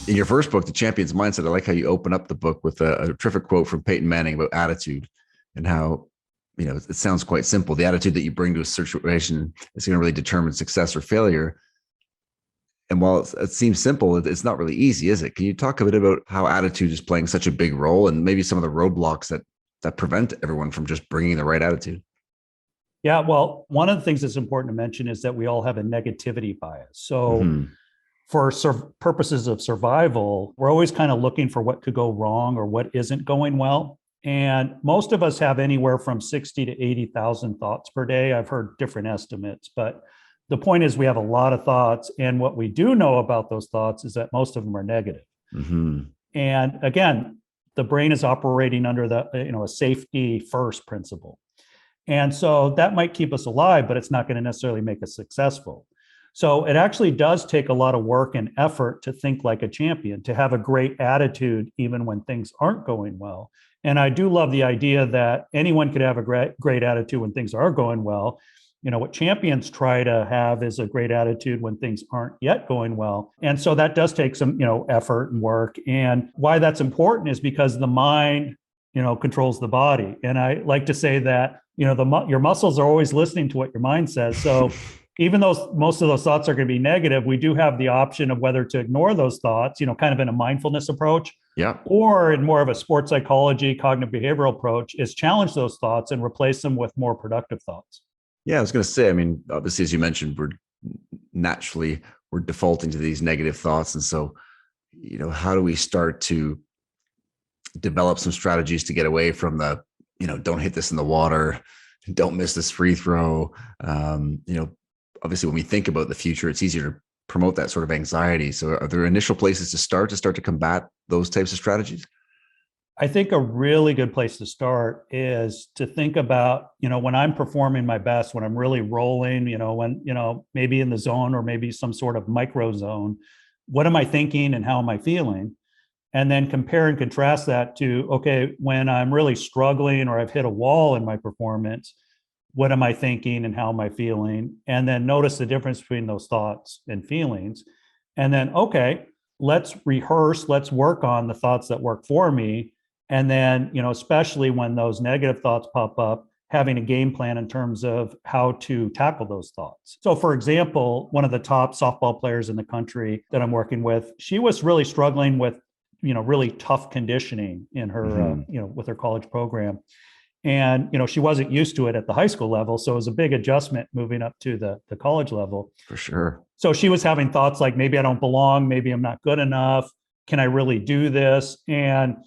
in your first book, The Champion's Mindset, I like how you open up the book with a terrific quote from Peyton Manning about attitude and how, it sounds quite simple. The attitude that you bring to a situation is going to really determine success or failure. And while it seems simple, it's not really easy, is it? Can you talk a bit about how attitude is playing such a big role and maybe some of the roadblocks that prevent everyone from just bringing the right attitude? Yeah, well, one of the things that's important to mention is that we all have a negativity bias. So Mm-hmm. for purposes of survival, we're always kind of looking for what could go wrong or what isn't going well. And most of us have anywhere from 60 to 80,000 thoughts per day. I've heard different estimates, but the point is we have a lot of thoughts. And what we do know about those thoughts is that most of them are negative. Mm-hmm. And again, the brain is operating under a safety first principle. And so that might keep us alive, but it's not going to necessarily make us successful. So it actually does take a lot of work and effort to think like a champion, to have a great attitude, even when things aren't going well. And I do love the idea that anyone could have a great attitude when things are going well. What champions try to have is a great attitude when things aren't yet going well. And so that does take some, effort and work. And why that's important is because the mind, controls the body. And I like to say that, your muscles are always listening to what your mind says. So even though most of those thoughts are going to be negative, we do have the option of whether to ignore those thoughts, kind of in a mindfulness approach. Yeah. Or in more of a sports psychology, cognitive behavioral approach, is challenge those thoughts and replace them with more productive thoughts. Yeah, I was going to say, obviously, as you mentioned, we're defaulting to these negative thoughts. And so, how do we start to develop some strategies to get away from the, don't hit this in the water, don't miss this free throw. Obviously, when we think about the future, it's easier to promote that sort of anxiety. So are there initial places to start to combat those types of strategies? I think a really good place to start is to think about, when I'm performing my best, when I'm really rolling, when, maybe in the zone or maybe some sort of micro zone, what am I thinking and how am I feeling? And then compare and contrast that to, okay, when I'm really struggling or I've hit a wall in my performance, what am I thinking and how am I feeling? And then notice the difference between those thoughts and feelings. And then, okay, let's rehearse, let's work on the thoughts that work for me. And then, especially when those negative thoughts pop up, having a game plan in terms of how to tackle those thoughts. So for example, one of the top softball players in the country that I'm working with, she was really struggling with, really tough conditioning in her, Mm-hmm. with her college program. And, she wasn't used to it at the high school level. So it was a big adjustment moving up to the college level. For sure. So she was having thoughts like, maybe I don't belong, maybe I'm not good enough. Can I really do this? And,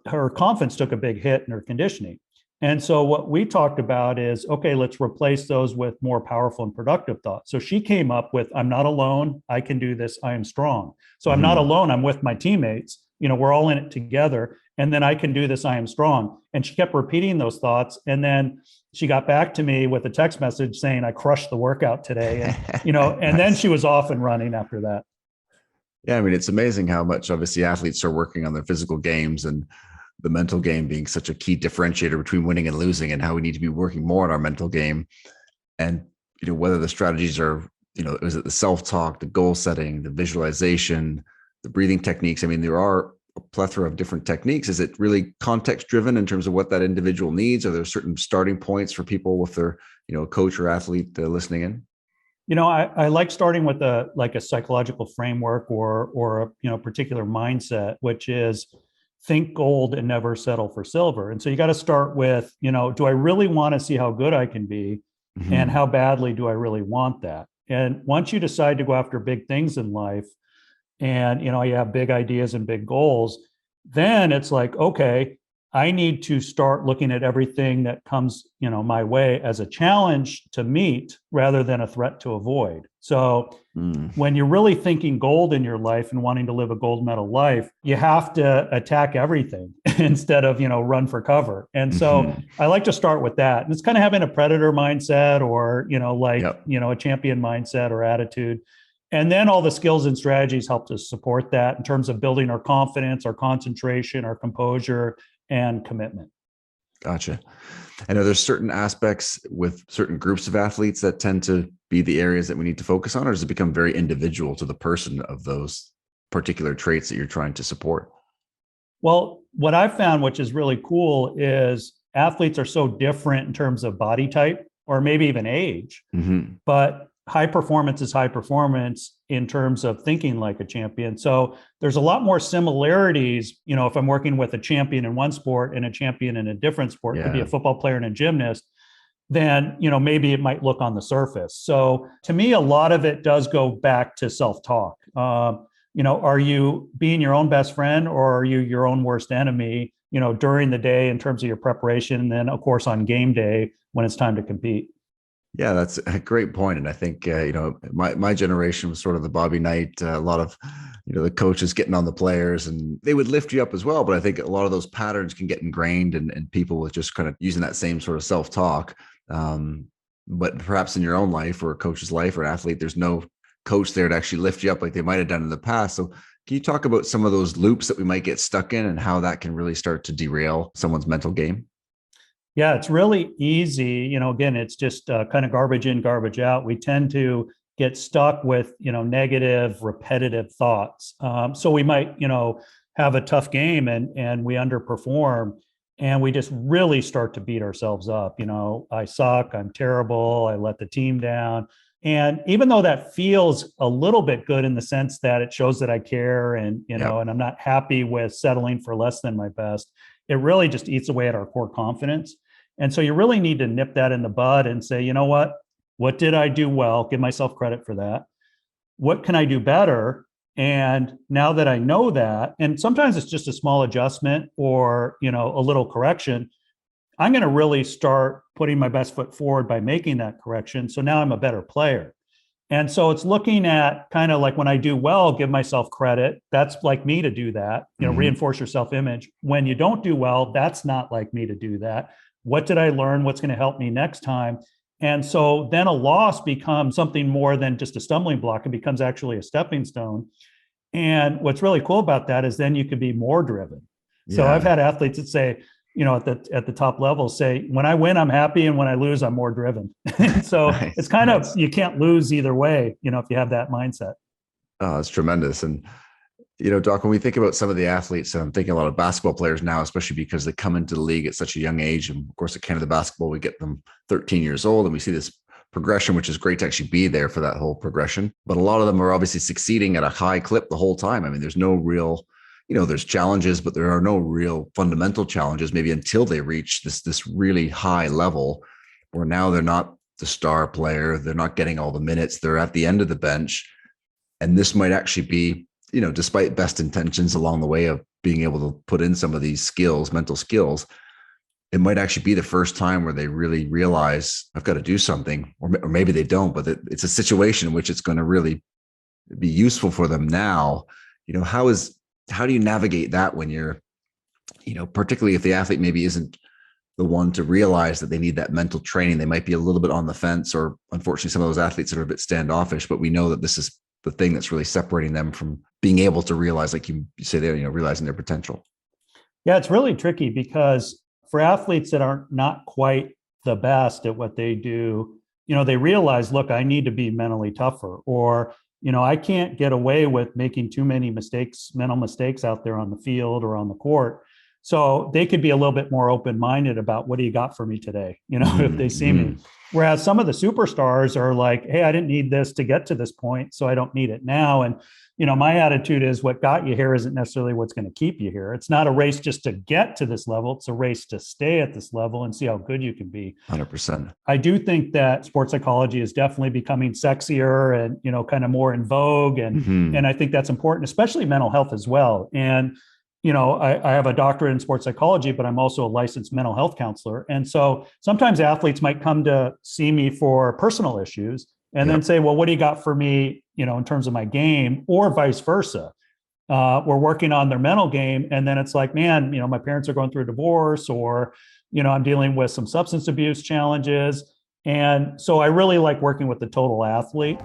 her confidence took a big hit in her conditioning. And so what we talked about is, okay, let's replace those with more powerful and productive thoughts. So she came up with, I'm not alone. I can do this. I am strong. So I'm not alone. I'm with my teammates. We're all in it together. And then I can do this. I am strong. And she kept repeating those thoughts. And then she got back to me with a text message saying, I crushed the workout today. And, and then she was off and running after that. Yeah, it's amazing how much obviously athletes are working on their physical games and the mental game being such a key differentiator between winning and losing, and how we need to be working more on our mental game. And, whether the strategies are, is it the self-talk, the goal setting, the visualization, the breathing techniques? There are a plethora of different techniques. Is it really context driven in terms of what that individual needs? Are there certain starting points for people with their, coach or athlete listening in? I like starting with a psychological framework or a particular mindset, which is think gold and never settle for silver. And so you got to start with, do I really want to see how good I can be? Mm-hmm. And how badly do I really want that? And once you decide to go after big things in life and, you have big ideas and big goals, then it's like, okay, I need to start looking at everything that comes, my way as a challenge to meet rather than a threat to avoid. So when you're really thinking gold in your life and wanting to live a gold medal life, you have to attack everything instead of, run for cover. And so I like to start with that. And it's kind of having a predator mindset or, a champion mindset or attitude. And then all the skills and strategies help to support that in terms of building our confidence, our concentration, our composure, and commitment. Gotcha. And are there certain aspects with certain groups of athletes that tend to be the areas that we need to focus on, or does it become very individual to the person of those particular traits that you're trying to support? Well, what I've found, which is really cool, is athletes are so different in terms of body type or maybe even age, Mm-hmm. but high performance is high performance in terms of thinking like a champion. So there's a lot more similarities, if I'm working with a champion in one sport and a champion in a different sport, it could be a Yeah. football player and a gymnast, then, maybe it might look on the surface. So to me, a lot of it does go back to self-talk. Are you being your own best friend or are you your own worst enemy, during the day in terms of your preparation? And then, of course, on game day when it's time to compete. Yeah, that's a great point. And I think, my generation was sort of the Bobby Knight, a lot of, the coaches getting on the players and they would lift you up as well. But I think a lot of those patterns can get ingrained and people with just kind of using that same sort of self-talk. But perhaps in your own life or a coach's life or an athlete, there's no coach there to actually lift you up like they might have done in the past. So can you talk about some of those loops that we might get stuck in and how that can really start to derail someone's mental game? Yeah, it's really easy. Again, it's just kind of garbage in, garbage out. We tend to get stuck with, negative, repetitive thoughts. So we might, have a tough game and we underperform and we just really start to beat ourselves up. I suck, I'm terrible, I let the team down. And even though that feels a little bit good in the sense that it shows that I care and, Yep. and I'm not happy with settling for less than my best, it really just eats away at our core confidence. And so you really need to nip that in the bud and say, you know what? What did I do well? Give myself credit for that. What can I do better? And now that I know that, and sometimes it's just a small adjustment or, a little correction, I'm going to really start putting my best foot forward by making that correction. So now I'm a better player. And so it's looking at kind of like when I do well, give myself credit. That's like me to do that, Mm-hmm. reinforce your self image. When you don't do well, that's not like me to do that. What did I learn? What's going to help me next time? And so then a loss becomes something more than just a stumbling block. It becomes actually a stepping stone. And what's really cool about that is then you can be more driven. So I've Yeah. had athletes that say, at the top level say, when I win, I'm happy. And when I lose, I'm more driven. So it's Nice. kind of, Nice. you can't lose either way, if you have that mindset. Oh, it's tremendous. And, Doc, when we think about some of the athletes, I'm thinking a lot of basketball players now, especially because they come into the league at such a young age. And of course, at Canada basketball, we get them 13 years old and we see this progression, which is great to actually be there for that whole progression. But a lot of them are obviously succeeding at a high clip the whole time. I mean, there's no real, there's challenges, but there are no real fundamental challenges, maybe until they reach this really high level where now they're not the star player. They're not getting all the minutes. They're at the end of the bench. And this might actually be, despite best intentions along the way of being able to put in some of these skills, mental skills, it might actually be the first time where they really realize I've got to do something, or maybe they don't, but it's a situation in which it's going to really be useful for them now. How do you navigate that when you're, particularly if the athlete maybe isn't the one to realize that they need that mental training? They might be a little bit on the fence, or unfortunately, some of those athletes that are a bit standoffish, but we know that this is the thing that's really separating them from being able to realize, like you say there, realizing their potential. Yeah, it's really tricky because for athletes that are not quite the best at what they do, they realize, look, I need to be mentally tougher, or, I can't get away with making too many mistakes, mental mistakes out there on the field or on the court. So they could be a little bit more open-minded about what do you got for me today, if they see me. Mm-hmm. Whereas some of the superstars are like, hey, I didn't need this to get to this point, so I don't need it now. And my attitude is what got you here isn't necessarily what's going to keep you here. It's not a race just to get to this level. It's a race to stay at this level and see how good you can be. 100%. I do think that sports psychology is definitely becoming sexier and, kind of more in vogue. Mm-hmm. And I think that's important, especially mental health as well. And, I have a doctorate in sports psychology, but I'm also a licensed mental health counselor. And so sometimes athletes might come to see me for personal issues and then Yep. say, well, what do you got for me, in terms of my game, or vice versa? We're working on their mental game. And then it's like, man, my parents are going through a divorce, or, I'm dealing with some substance abuse challenges. And so I really like working with the total athlete.